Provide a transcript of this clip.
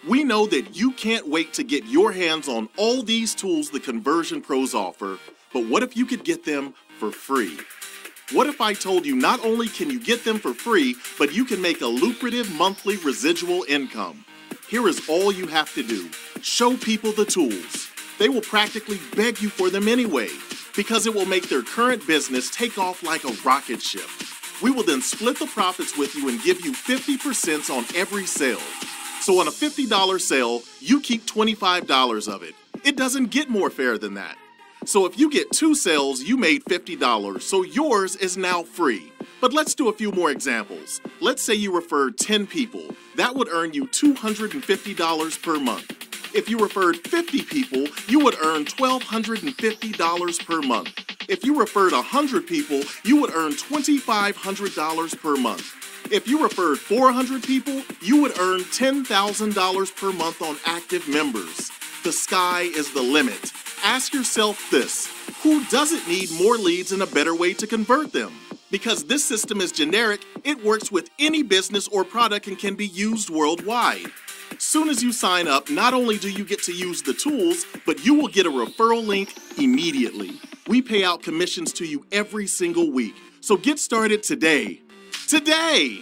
We know that you can't wait to get your hands on all these tools the conversion pros offer, but what if you could get them for free? What if I told you not only can you get them for free, but you can make a lucrative monthly residual income? Here is all you have to do. Show people the tools. They will practically beg you for them anyway, because it will make their current business take off like a rocket ship. We will then split the profits with you and give you 50% on every sale. So on a $50 sale, you keep $25 of it. It doesn't get more fair than that. So if you get 2 sales, you made $50, so yours is now free. But let's do a few more examples. Let's say you referred 10 people. That would earn you $250 per month. If you referred 50 people, you would earn $1,250 per month. If you referred 100 people, you would earn $2,500 per month. If you referred 400 people, you would earn $10,000 per month on active members. The sky is the limit. Ask yourself this: who doesn't need more leads and a better way to convert them? Because this system is generic, it works with any business or product and can be used worldwide. Soon as you sign up, not only do you get to use the tools, but you will get a referral link immediately. We pay out commissions to you every single week. So get started today. Today!